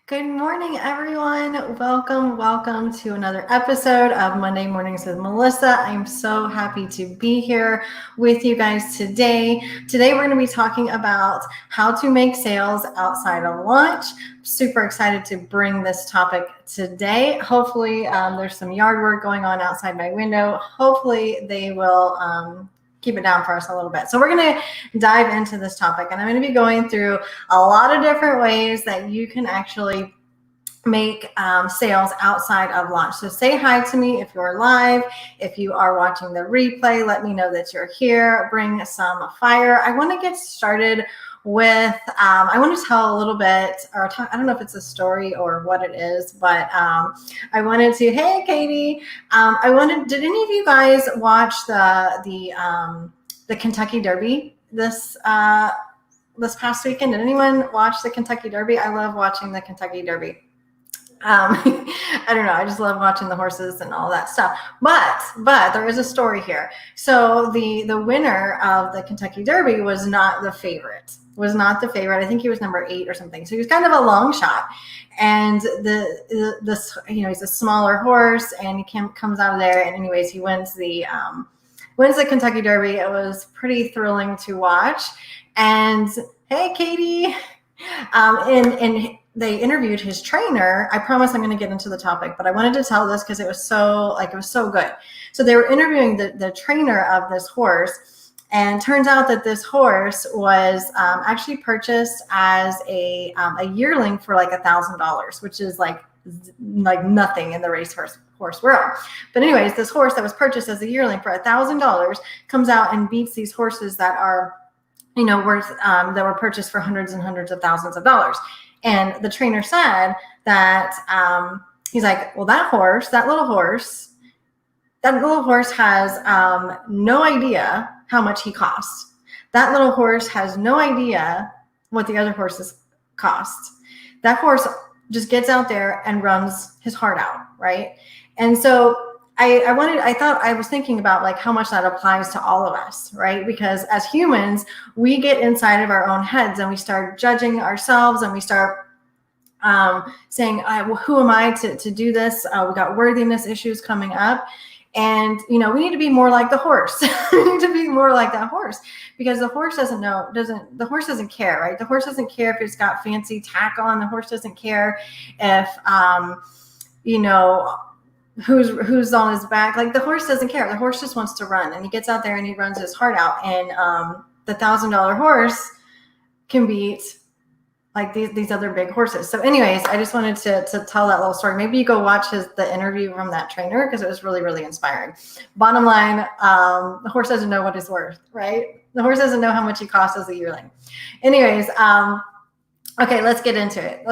Good morning, everyone. Welcome to another episode of Monday Mornings with Melissa. I'm so happy to be here with you guys today. Today, we're going to be talking about how to make sales outside of launch. Super excited to bring this topic today. Hopefully, there's some yard work going on outside my window. Hopefully, they will keep it down for us a little bit. So we're going to dive into this topic, and I'm going to be going through a lot of different ways that you can actually make sales outside of launch. So say hi to me if you're live. If you are watching the replay, let me know that you're here. Bring some fire. I want to get started with, I want to tell a little bit, or talk, I don't know if it's a story or what it is, but I wanted to, hey, Katie, did any of you guys watch the Kentucky Derby this past weekend? Did anyone watch the Kentucky Derby? I love watching the Kentucky Derby. I don't know. I just love watching the horses and all that stuff. But there is a story here. So the winner of the Kentucky Derby was not the favorite. I think he was number 8 or something. So he was kind of a long shot. And he's a smaller horse, and he comes out of there. And anyways, he wins the Kentucky Derby. It was pretty thrilling to watch. And hey, Katie, and they interviewed his trainer. I promise I'm going to get into the topic, but I wanted to tell this because it was so good. So they were interviewing the trainer of this horse, and turns out that this horse was actually purchased as a yearling for like $1,000, which is like nothing in the racehorse world. But anyways, this horse that was purchased as a yearling for $1,000 comes out and beats these horses that are worth that were purchased for hundreds and hundreds of thousands of dollars. And the trainer said that he's like, well, that little horse has no idea how much he costs. That little horse has no idea what the other horses cost. That horse just gets out there and runs his heart out, right? And so I was thinking about like how much that applies to all of us, right? Because as humans, we get inside of our own heads and we start judging ourselves, and we start saying, well, who am I to do this? We got worthiness issues coming up. And, we need to be more like the horse. We need to be more like that horse, because the horse the horse doesn't care, right? The horse doesn't care if it's got fancy tack on. The horse doesn't care if, who's on his back. Like, the horse doesn't care. The horse just wants to run, and he gets out there and he runs his heart out. And the $1,000 horse can beat like these other big horses. So anyways, I just wanted to tell that little story. Maybe you go watch the interview from that trainer, because it was really, really inspiring. Bottom line, the horse doesn't know what he's worth, right? The horse doesn't know how much he costs as a yearling. Anyways, okay, let's get into it.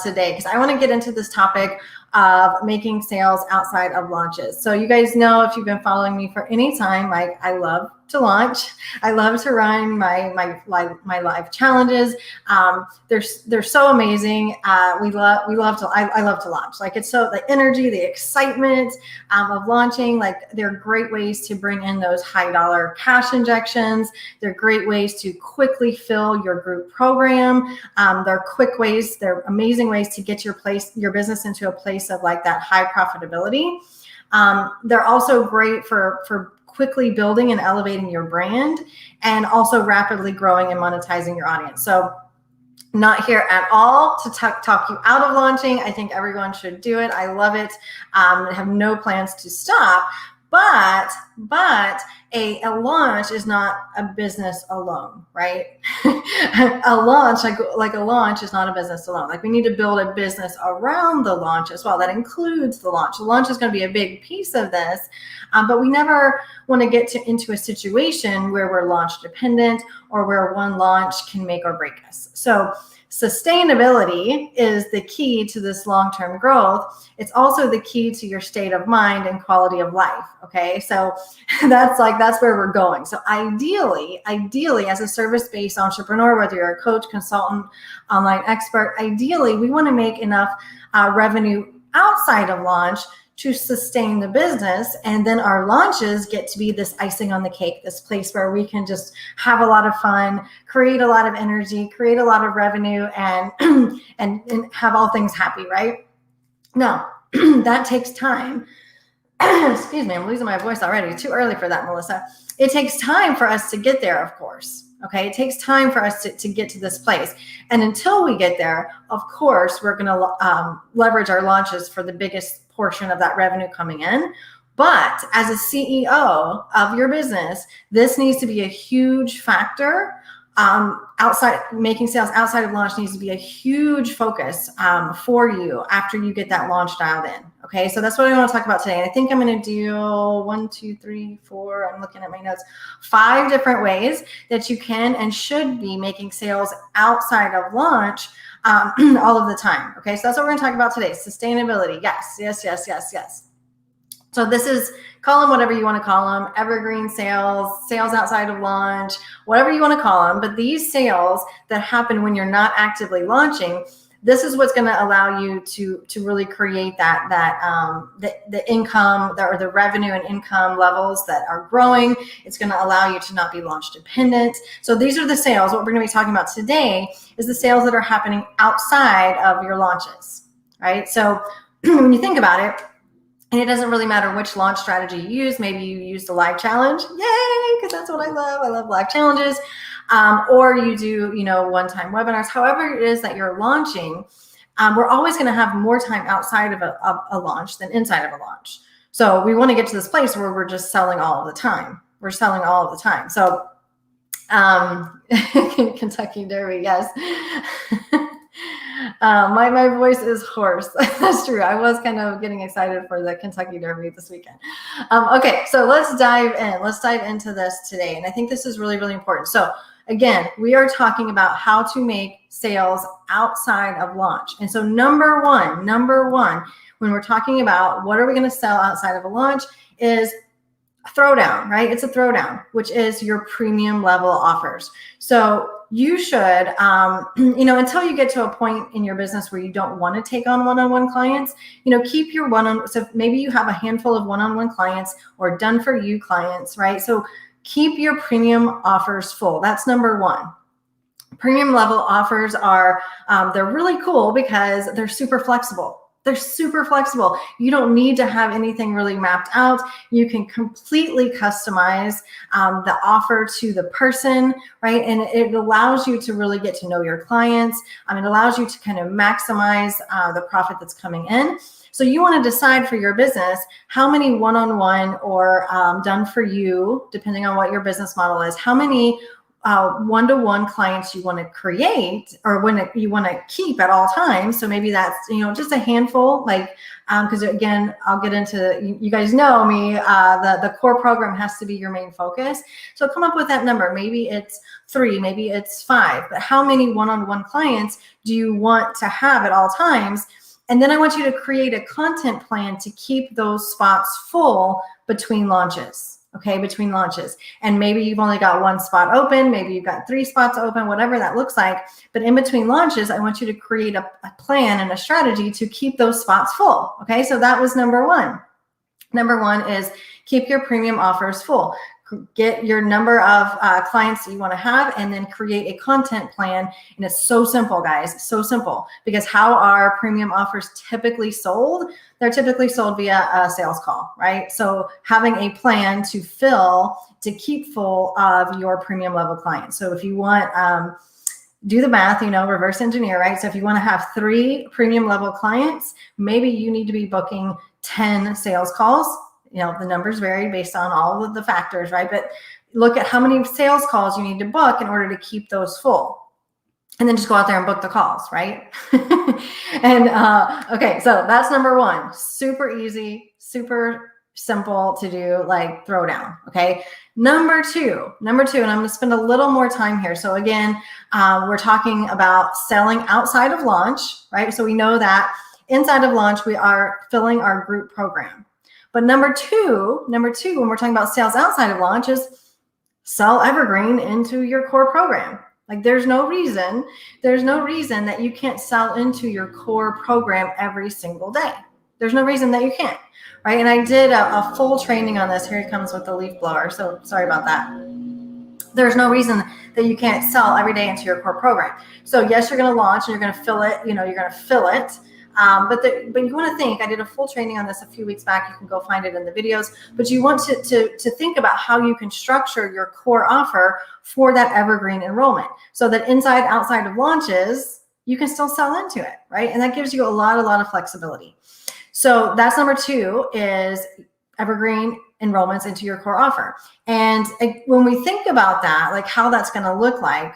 Today, because I want to get into this topic of making sales outside of launches. So you guys know, if you've been following me for any time, like, I love to launch. I love to run my live challenges. They're so amazing. I love to launch. Like, it's so, the energy, the excitement of launching. Like, they're great ways to bring in those high dollar cash injections. They're great ways to quickly fill your group program. They're amazing ways to get your business into a place of like that high profitability. They're also great for quickly building and elevating your brand, and also rapidly growing and monetizing your audience. So, not here at all to talk you out of launching. I think everyone should do it. I love it. I have no plans to stop. But a launch is not a business alone, right? A launch, like a launch is not a business alone. Like, we need to build a business around the launch as well. That includes the launch. The launch is going to be a big piece of this, but we never want to get into a situation where we're launch dependent, or where one launch can make or break us. So sustainability is the key to this long-term growth. It's also the key to your state of mind and quality of life. Okay. So that's where we're going. So ideally, as a service-based entrepreneur, whether you're a coach, consultant, online expert, ideally, we want to make enough revenue outside of launch to sustain the business. And then our launches get to be this icing on the cake, this place where we can just have a lot of fun, create a lot of energy, create a lot of revenue, and and have all things happy, right? Now, that takes time. Excuse me, I'm losing my voice already. Too early for that, Melissa. It takes time for us to get there, of course. Okay, it takes time for us to get to this place. And until we get there, of course, we're going to leverage our launches for the biggest portion of that revenue coming in. But as a CEO of your business, this needs to be a huge factor. Outside making sales outside of launch needs to be a huge focus for you after you get that launch dialed in. Okay, so that's what I want to talk about today. And I think I'm going to do 1, 2, 3, 4. I'm looking at my notes. 5 different ways that you can and should be making sales outside of launch all of the time. Okay, so that's what we're going to talk about today. Sustainability. Yes, yes, yes, yes, yes. So this is, call them whatever you want to call them, evergreen sales, sales outside of launch, whatever you want to call them. But these sales that happen when you're not actively launching, this is what's going to allow you to really create the income or the revenue and income levels that are growing. It's going to allow you to not be launch dependent. So these are the sales. What we're going to be talking about today is the sales that are happening outside of your launches, right? So when you think about it, and it doesn't really matter which launch strategy you use. Maybe you use the live challenge. Yay, because that's what I love. I love live challenges. Or you do, one-time webinars. However it is that you're launching, we're always going to have more time outside of a launch than inside of a launch. So we want to get to this place where we're just selling all of the time. We're selling all of the time. So Kentucky Derby, yes. My voice is hoarse. That's true. I was kind of getting excited for the Kentucky Derby this weekend. Okay, so let's dive in. Let's dive into this today. And I think this is really, really important. So again, we are talking about how to make sales outside of launch. And so number one, when we're talking about what are we going to sell outside of a launch is throwdown, right? It's a throwdown, which is your premium level offers. So you should, until you get to a point in your business where you don't want to take on one-on-one clients, keep your so maybe you have a handful of one-on-one clients or done for you clients, right? So keep your premium offers full. That's number one. Premium level offers are, they're really cool because they're super flexible. They're super flexible. You don't need to have anything really mapped out. You can completely customize the offer to the person, right? And it allows you to really get to know your clients. It allows you to kind of maximize the profit that's coming in. So you want to decide for your business how many one-on-one or done for you, depending on what your business model is, how many one-to-one clients you want to create or you want to keep at all times. So maybe that's, just a handful, because again, I'll get into, you guys know me, the core program has to be your main focus. So come up with that number. Maybe it's 3, maybe it's 5, but how many one-on-one clients do you want to have at all times? And then I want you to create a content plan to keep those spots full between launches. Okay, between launches. And maybe you've only got 1 spot open, maybe you've got 3 spots open, whatever that looks like. But in between launches, I want you to create a plan and a strategy to keep those spots full. Okay, so that was number 1. Number 1 is keep your premium offers full. Get your number of clients that you want to have and then create a content plan. And it's so simple, guys, so simple. Because how are premium offers typically sold? They're typically sold via a sales call, right? So having a plan to keep full of your premium level clients. So if you want, do the math, reverse engineer, right? So if you want to have 3 premium level clients, maybe you need to be booking 10 sales calls. The numbers vary based on all of the factors, right? But look at how many sales calls you need to book in order to keep those full. And then just go out there and book the calls, right? And okay, so that's number 1. Super easy, super simple to do, like throwdown, okay? Number two, and I'm going to spend a little more time here. So again, we're talking about selling outside of launch, right? So we know that inside of launch, we are filling our group program. But number two, when we're talking about sales outside of launch, is sell evergreen into your core program. Like there's no reason that you can't sell into your core program every single day. There's no reason that you can't, right? And I did a full training on this. Here he comes with the leaf blower. So sorry about that. There's no reason that you can't sell every day into your core program. So yes, you're going to launch and you're going to fill it. You're going to fill it. But you want to think, I did a full training on this a few weeks back. You can go find it in the videos, but you want to think about how you can structure your core offer for that evergreen enrollment so that outside of launches, you can still sell into it, right? And that gives you a lot of flexibility. So that's number 2 is evergreen enrollments into your core offer. And when we think about that, like how that's going to look like,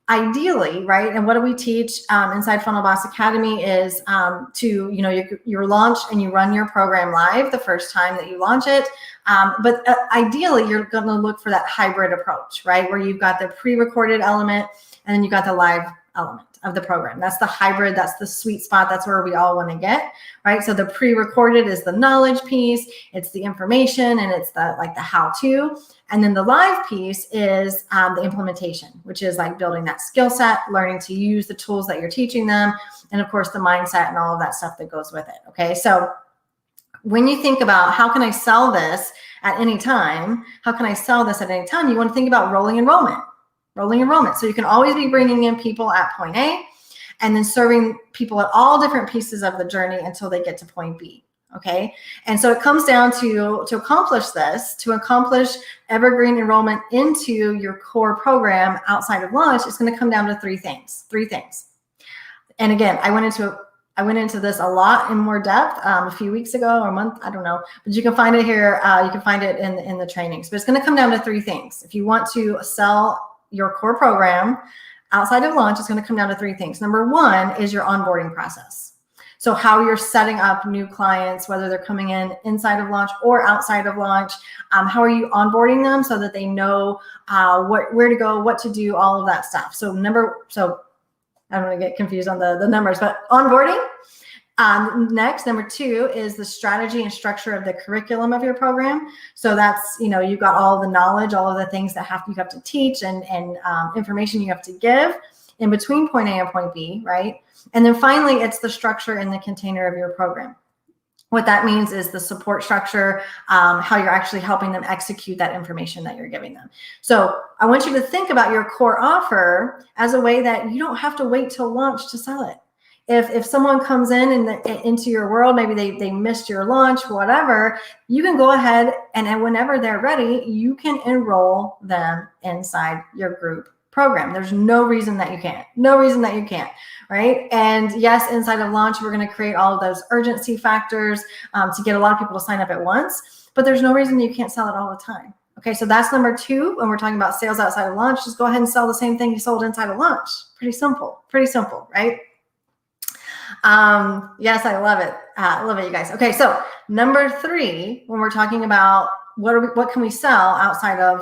ideally, right? And what do we teach inside Funnel Boss Academy is you launch and you run your program live the first time that you launch it. But ideally, you're going to look for that hybrid approach, right? Where you've got the pre-recorded element and then you got the live element of the program. That's the hybrid. That's the sweet spot. That's where we all want to get, right? So the pre-recorded is the knowledge piece. It's the information and it's the how-to. And then the live piece is the implementation, which is like building that skill set, learning to use the tools that you're teaching them. And of course, the mindset and all of that stuff that goes with it. Okay. So when you think about how can I sell this at any time, you want to think about rolling enrollment. So you can always be bringing in people at point A and then serving people at all different pieces of the journey until they get to point B. Okay. And so it comes down to accomplish evergreen enrollment into your core program outside of launch, it's going to come down to three things. And again, I went into this a lot in more depth a few weeks ago or a month, I don't know, but you can find it here. You can find it in the trainings, but it's going to come down to 3 things. If you want to sell your core program outside of launch, it's going to come down to 3 things. Number 1 is your onboarding process. So how you're setting up new clients, whether they're coming in inside of launch or outside of launch, how are you onboarding them so that they know where to go, what to do, all of that stuff. So I don't want to get confused on the numbers, but onboarding. Next, number 2 is the strategy and structure of the curriculum of your program. So that's, you've got all the knowledge, all of the things that you have to teach and information you have to give in between point A and point B, right? And then finally, it's the structure and the container of your program. What that means is the support structure, how you're actually helping them execute that information that you're giving them. So I want you to think about your core offer as a way that you don't have to wait till launch to sell it. If someone comes into your world, maybe they missed your launch, whatever, you can go ahead and whenever they're ready, you can enroll them inside your group program. There's no reason that you can't, right? And yes, inside of launch, we're going to create all of those urgency factors to get a lot of people to sign up at once, but there's no reason you can't sell it all the time. Okay, so that's number 2. When we're talking about sales outside of launch, just go ahead and sell the same thing you sold inside of launch. Pretty simple, right? Yes, I love it. I love it, you guys. Okay, so number 3, when we're talking about what can we sell outside of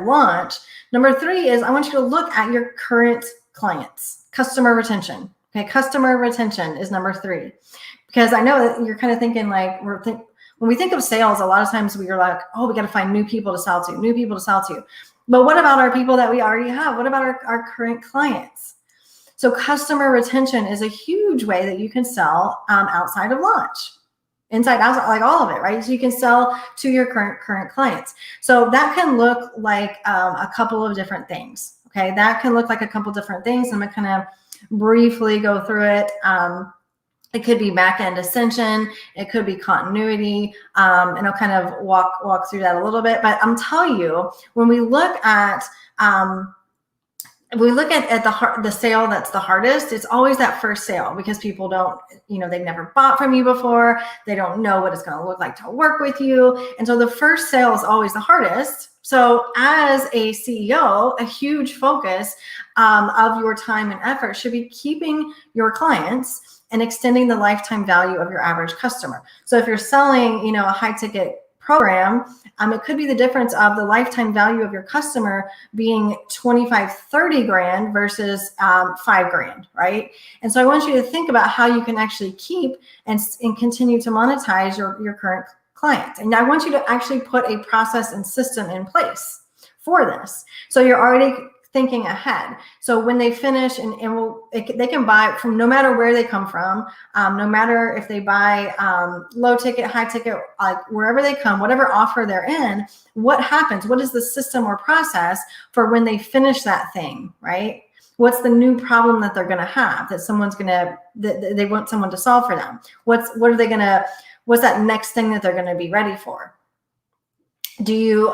launch, number 3 is I want you to look at your current clients, customer retention. Okay, customer retention is number 3, because I know that you're kind of thinking like when we think of sales, a lot of times we are like, oh, we got to find new people to sell to. But what about our people that we already have? What about our current clients? So customer retention is a huge way that you can sell outside of launch, inside, outside, like all of it, right? So you can sell to your current clients. So that can look like a couple of different things. Okay, that can look like a couple different things. I'm gonna kind of briefly go through it. It could be back-end ascension. It could be continuity. And I'll kind of walk through that a little bit. But I'm telling you, when we look at the sale that's the hardest, it's always that first sale, because people don't, they've never bought from you before. They don't know what it's going to look like to work with you. And so the first sale is always the hardest. So as a CEO, a huge focus of your time and effort should be keeping your clients and extending the lifetime value of your average customer. So if you're selling, a high ticket program, it could be the difference of the lifetime value of your customer being 25, 30 grand versus $5 grand, right? And so I want you to think about how you can actually keep and continue to monetize your current clients. And I want you to actually put a process and system in place for this. So you're already thinking ahead. So when they finish they can buy from no matter where they come from, no matter if they buy low ticket, high ticket, like wherever they come, whatever offer they're in, what happens? What is the system or process for when they finish that thing, right? What's the new problem that they're going to have that they want someone to solve for them? What's that next thing that they're going to be ready for? Do you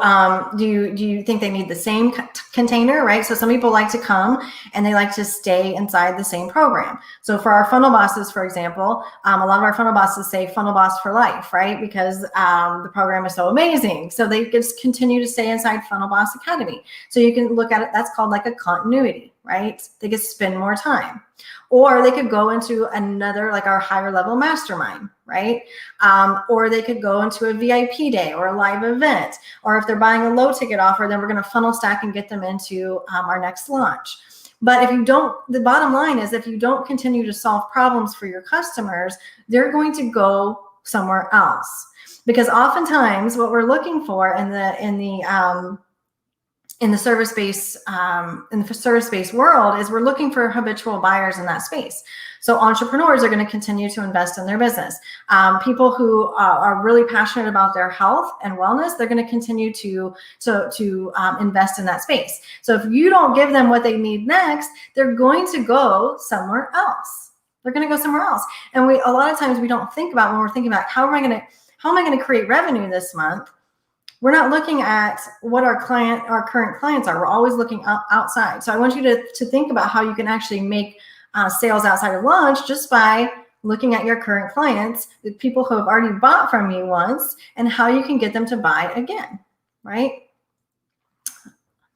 think they need the same container, right? So some people like to come and they like to stay inside the same program. So for our funnel bosses, for example, a lot of our funnel bosses say funnel boss for life, right? Because the program is so amazing. So they just continue to stay inside Funnel Boss Academy. So you can look at it, that's called like a continuity, right? They could spend more time. Or they could go into another, like our higher level mastermind, right? Or they could go into a VIP day or a live event. Or if they're buying a low ticket offer, then we're going to funnel stack and get them into our next launch. But the bottom line is if you don't continue to solve problems for your customers, they're going to go somewhere else. Because oftentimes what we're looking for in the service-based world is we're looking for habitual buyers in that space. So entrepreneurs are going to continue to invest in their business. People who are really passionate about their health and wellness, they're going to continue to invest in that space. So if you don't give them what they need next, they're going to go somewhere else. They're going to go somewhere else. And a lot of times we don't think about when we're thinking about how am I going to create revenue this month? We're not looking at what our current clients are. We're always looking outside. So I want you to think about how you can actually make sales outside of launch just by looking at your current clients, the people who have already bought from you once, and how you can get them to buy again, right?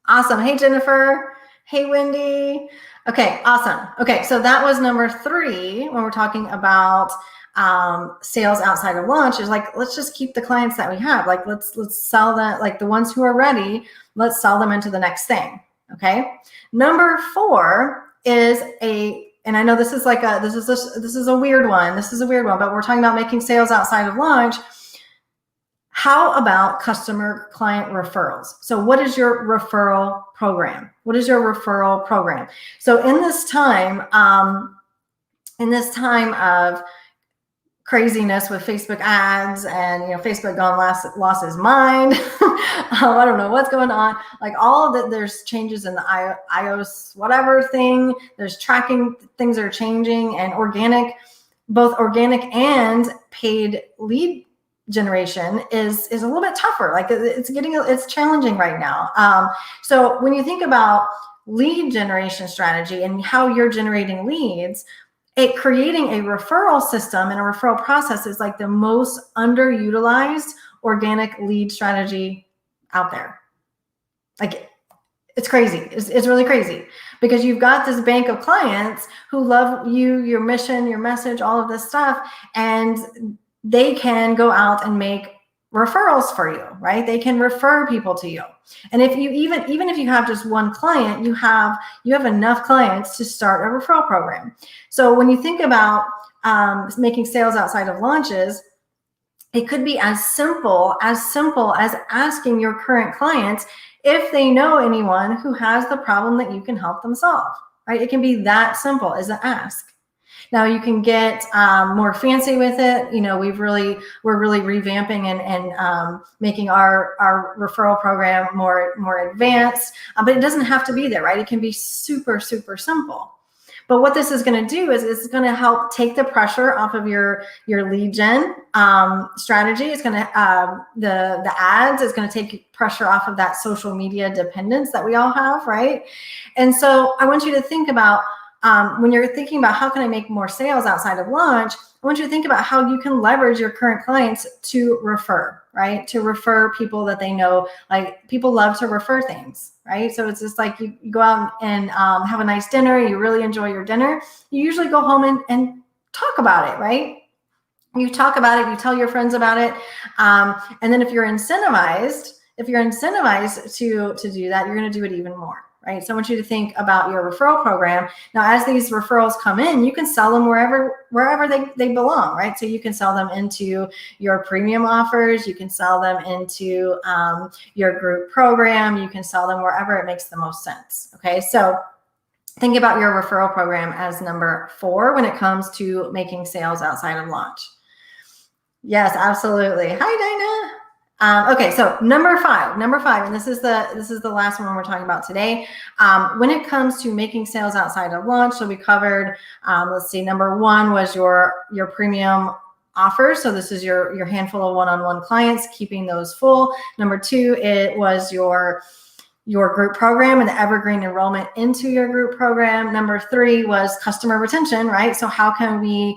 Awesome. Hey, Jennifer. Hey, Wendy. Okay, awesome. Okay, so that was number 3 when we're talking about sales outside of launch. Is like, let's just keep the clients that we have. Like, let's sell them, like the ones who are ready, let's sell them into the next thing. Okay. Number 4 is and I know this is a weird one. This is a weird one, but we're talking about making sales outside of launch. How about customer client referrals? So what is your referral program? What is your referral program? So in this time of craziness with Facebook ads and, Facebook lost his mind. I don't know what's going on. Like all of that, there's changes in the iOS, whatever thing, there's tracking, things are changing, and both organic and paid lead generation is a little bit tougher. Like it's challenging right now. So when you think about lead generation strategy and how you're generating leads, creating a referral system and a referral process is like the most underutilized organic lead strategy out there. Like it's crazy. It's really crazy because you've got this bank of clients who love you, your mission, your message, all of this stuff, and they can go out and make referrals for you, right? They can refer people to you. And if you even if you have just one client, you have enough clients to start a referral program. So when you think about making sales outside of launches, it could be as simple as asking your current clients if they know anyone who has the problem that you can help them solve, right? It can be that simple as an ask. Now you can get more fancy with it. We're really revamping and making our referral program more advanced, but it doesn't have to be there, right? It can be super, super simple. But what this is going to do is it's going to help take the pressure off of your lead gen strategy. It's going to the ads is going to take pressure off of that social media dependence that we all have, right? And so I want you to think about when you're thinking about how can I make more sales outside of launch, I want you to think about how you can leverage your current clients to refer, right? To refer people that they know. Like people love to refer things, right? So it's just like you go out and have a nice dinner, you really enjoy your dinner. You usually go home and talk about it, right? You talk about it, you tell your friends about it. And then if you're incentivized to do that, you're going to do it even more. right? So I want you to think about your referral program. Now, as these referrals come in, you can sell them wherever they belong, right? So you can sell them into your premium offers. You can sell them into your group program. You can sell them wherever it makes the most sense, okay? So think about your referral program as number 4 when it comes to making sales outside of launch. Yes, absolutely. Hi, Dinah. Okay, so number five, and this is the last one we're talking about today. When it comes to making sales outside of launch, so we covered, let's see, number 1 was your premium offers. So this is your handful of one-on-one clients, keeping those full. Number 2, it was your group program and the evergreen enrollment into your group program. Number 3 was customer retention, right? So how can we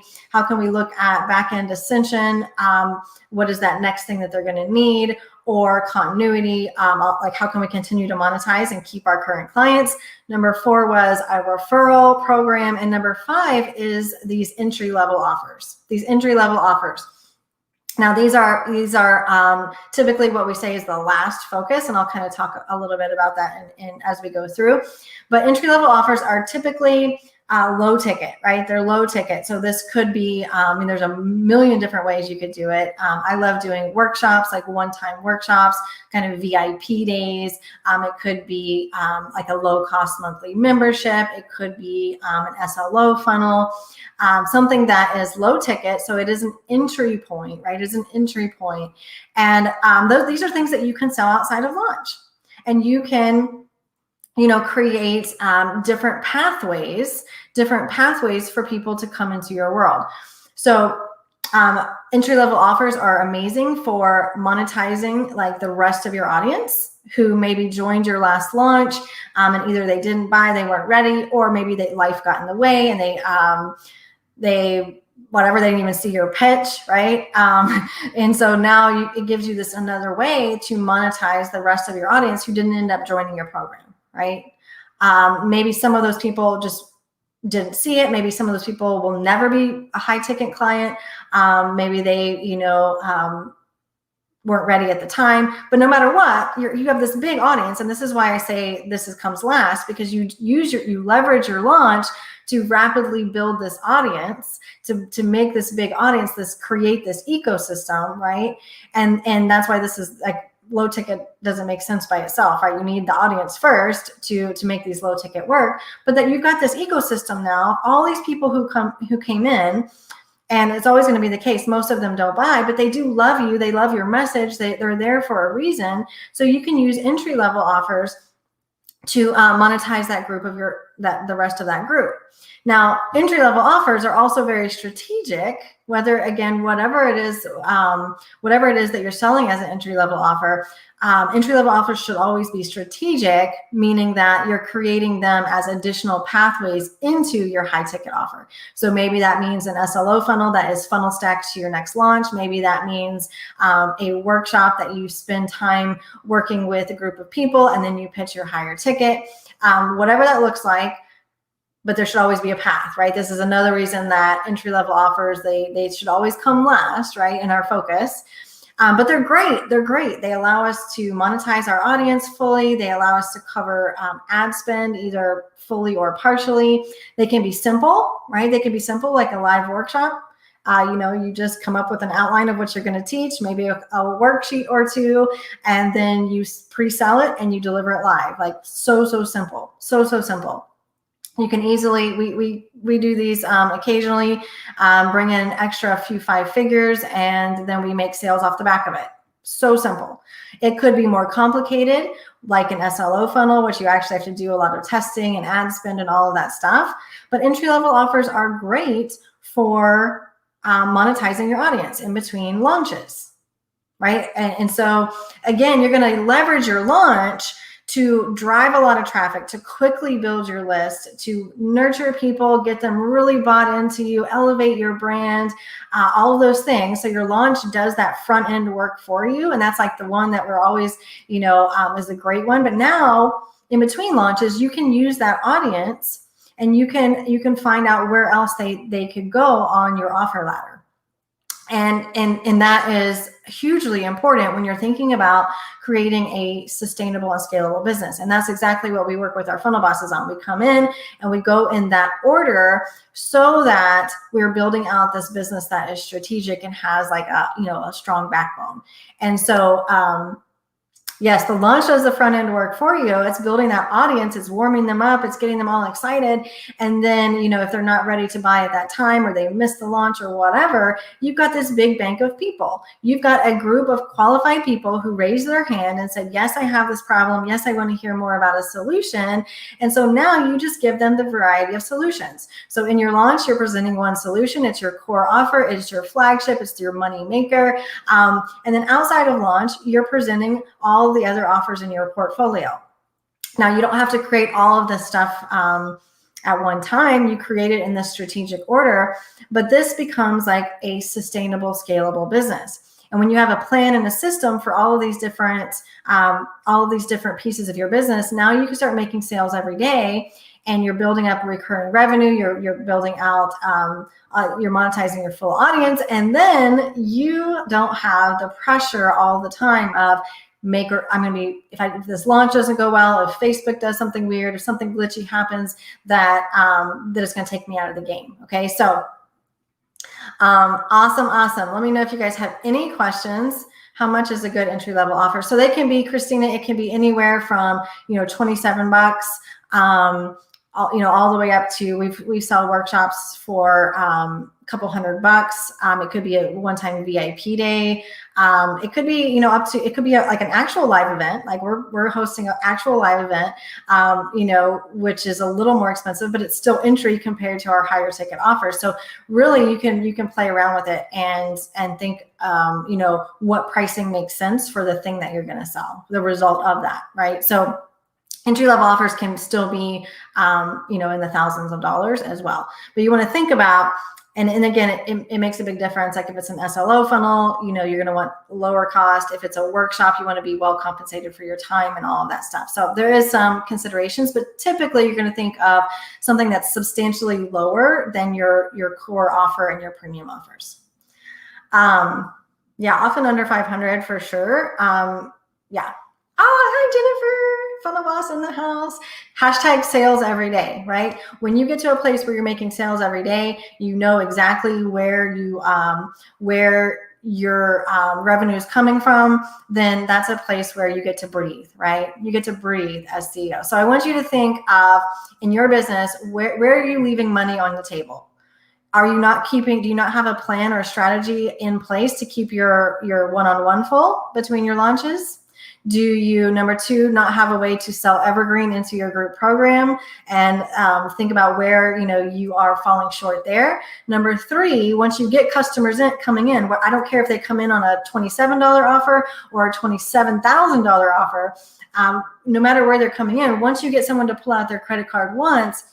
look at back-end ascension? What is that next thing that they're going to need? Or continuity, like how can we continue to monetize and keep our current clients? Number 4 was a referral program. And number 5 is these entry-level offers. Now, these are typically what we say is the last focus, and I'll kind of talk a little bit about that as we go through. But entry-level offers are typically low ticket, right? They're low ticket. So this could be, there's a million different ways you could do it. I love doing workshops, like one-time workshops, kind of VIP days. It could be like a low-cost monthly membership. It could be an SLO funnel. Something that is low ticket, so it is an entry point, right? It's an entry point. And these are things that you can sell outside of launch. And you can, create different pathways for people to come into your world. So entry-level offers are amazing for monetizing like the rest of your audience who maybe joined your last launch and either they didn't buy, they weren't ready, or maybe life got in the way and they didn't even see your pitch, right? And so now it gives you this another way to monetize the rest of your audience who didn't end up joining your program, right? Maybe some of those people just didn't see it. Maybe some of those people will never be a high ticket client. Maybe they, weren't ready at the time, but no matter what, you have this big audience. And this is why I say comes last, because you leverage your launch to rapidly build this audience, to make this big audience, create this ecosystem, right? And that's why this is like low ticket doesn't make sense by itself, right? You need the audience first to make these low ticket work, but that you've got this ecosystem now, all these people who came in. And it's always going to be the case. Most of them don't buy, but they do love you. They love your message. They're there for a reason. So you can use entry-level offers to monetize that group of the rest of that group. Now, entry-level offers are also very strategic, whatever it is that you're selling as an entry-level offer. Entry-level offers should always be strategic, meaning that you're creating them as additional pathways into your high-ticket offer. So maybe that means an SLO funnel that is funnel stacked to your next launch. Maybe that means a workshop that you spend time working with a group of people and then you pitch your higher ticket, whatever that looks like. But there should always be a path, right? This is another reason that entry-level offers, they should always come last, right, in our focus. But they're great. They're great. They allow us to monetize our audience fully. They allow us to cover ad spend either fully or partially. They can be simple, right? They can be simple, like a live workshop. You just come up with an outline of what you're going to teach, maybe a worksheet or two, and then you pre-sell it and you deliver it live. Like so simple, so simple. You can easily, we do these occasionally, bring in extra few 5 figures, and then we make sales off the back of it. So simple. It could be more complicated, like an SLO funnel, which you actually have to do a lot of testing and ad spend and all of that stuff. But entry-level offers are great for monetizing your audience in between launches, right? And so, again, you're going to leverage your launch to drive a lot of traffic, to quickly build your list, to nurture people, get them really bought into you, elevate your brand, all of those things. So your launch does that front end work for you. And that's like the one that we're always, is a great one. But now in between launches, you can use that audience and you can find out where else they could go on your offer ladder. And that is hugely important when you're thinking about creating a sustainable and scalable business. And that's exactly what we work with our funnel bosses on. We come in and we go in that order so that we're building out this business that is strategic and has like a strong backbone. And so yes, the launch does the front end work for you. It's building that audience. It's warming them up. It's getting them all excited. And then, if they're not ready to buy at that time, or they missed the launch or whatever, you've got this big bank of people. You've got a group of qualified people who raised their hand and said, yes, I have this problem. Yes, I want to hear more about a solution. And so now you just give them the variety of solutions. So in your launch, you're presenting one solution. It's your core offer. It's your flagship. It's your money maker. And then outside of launch, you're presenting all the other offers in your portfolio. Now, you don't have to create all of this stuff at one time. You create it in this strategic order, but this becomes like a sustainable, scalable business. And when you have a plan and a system for all of these different pieces of your business, now you can start making sales every day, and you're building up recurring revenue. You're building out, you're monetizing your full audience, and then you don't have the pressure all the time of if this launch doesn't go well, if Facebook does something weird, if something glitchy happens, that it's going to take me out of the game. Okay, so awesome. Let me know if you guys have any questions. How much is a good entry level offer? So they can be, Christina, it can be anywhere from $27, all the way up to we sell workshops for a couple $100. It could be a one-time VIP day. It could be it could be like an actual live event. Like we're hosting an actual live event, which is a little more expensive, but it's still entry compared to our higher ticket offers. So really, you can play around with it and think what pricing makes sense for the thing that you're going to sell, the result of that, right? So entry-level offers can still be, in the thousands of dollars as well. But you want to think about, and again, it makes a big difference. Like if it's an SLO funnel, you're going to want lower cost. If it's a workshop, you want to be well compensated for your time and all of that stuff. So there is some considerations, but typically you're going to think of something that's substantially lower than your core offer and your premium offers. Often under 500 for sure. Yeah. Oh, hi, Jennifer. Funnel boss in the house. Hashtag sales every day, right? When you get to a place where you're making sales every day, you know exactly where your revenue is coming from, then that's a place where you get to breathe, right? You get to breathe as CEO. So I want you to think of, in your business, where are you leaving money on the table? Do you not have a plan or a strategy in place to keep your one-on-one full between your launches? Do you, number two, not have a way to sell evergreen into your group program, and think about where you are falling short there? Number three, once you get customers coming in, I don't care if they come in on a $27 offer or a $27,000 offer, no matter where they're coming in, once you get someone to pull out their credit card once,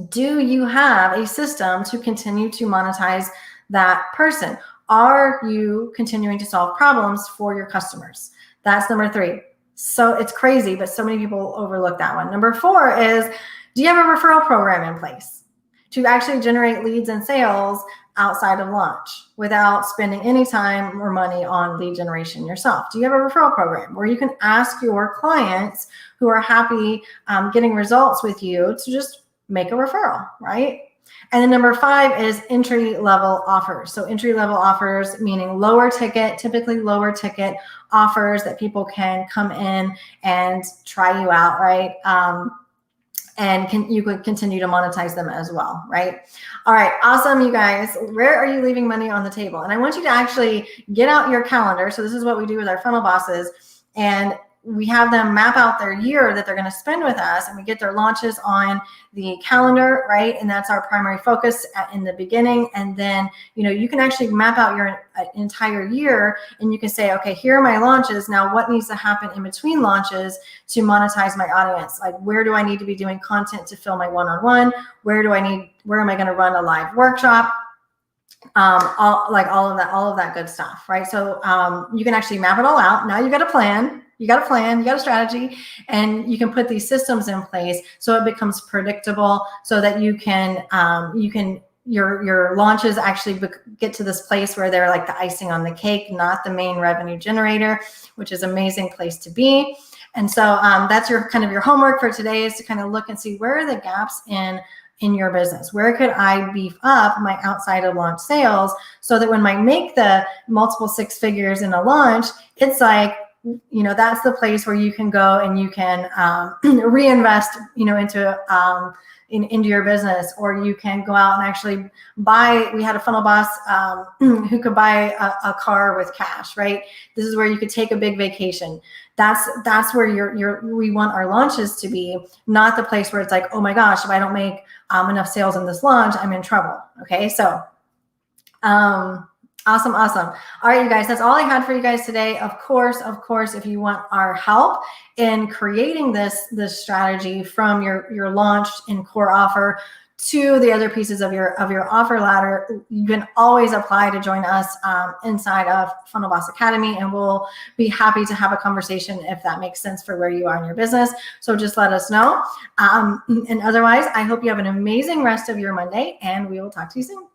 do you have a system to continue to monetize that person? Are you continuing to solve problems for your customers? That's number three. So it's crazy, but so many people overlook that one. Number four is, do you have a referral program in place to actually generate leads and sales outside of launch without spending any time or money on lead generation yourself? Do you have a referral program where you can ask your clients who are happy getting results with you to just make a referral, right? And then number five is entry-level offers. So entry-level offers, meaning lower ticket, typically lower ticket offers that people can come in and try you out, right? And you could continue to monetize them as well, right? All right, awesome, you guys. Where are you leaving money on the table? And I want you to actually get out your calendar. So this is what we do with our funnel bosses. And we have them map out their year that they're going to spend with us, and we get their launches on the calendar, right? And that's our primary focus in the beginning. And then, you can actually map out your entire year, and you can say, okay, here are my launches. Now, what needs to happen in between launches to monetize my audience? Like, where do I need to be doing content to fill my one-on-one? Where am I going to run a live workshop? All of that good stuff, right? So you can actually map it all out. Now you got a plan. You got a strategy, and you can put these systems in place so it becomes predictable, so that you can your launches actually get to this place where they're like the icing on the cake, not the main revenue generator, which is an amazing place to be. And so that's your kind of your homework for today, is to kind of look and see where are the gaps in your business. Where could I beef up my outside of launch sales so that when I make the multiple six figures in a launch, it's like, that's the place where you can go and you can reinvest, into your business, or you can go out and actually buy. We had a funnel boss who could buy a car with cash, right? This is where you could take a big vacation. That's where we want our launches to be, not the place where it's like, oh my gosh, if I don't make enough sales in this launch, I'm in trouble. Okay, so awesome. All right, you guys, that's all I had for you guys today. Of course, if you want our help in creating this strategy from your launched and core offer to the other pieces of your offer ladder, you can always apply to join us inside of Funnel Boss Academy, and we'll be happy to have a conversation if that makes sense for where you are in your business. So just let us know. And otherwise, I hope you have an amazing rest of your Monday, and we will talk to you soon.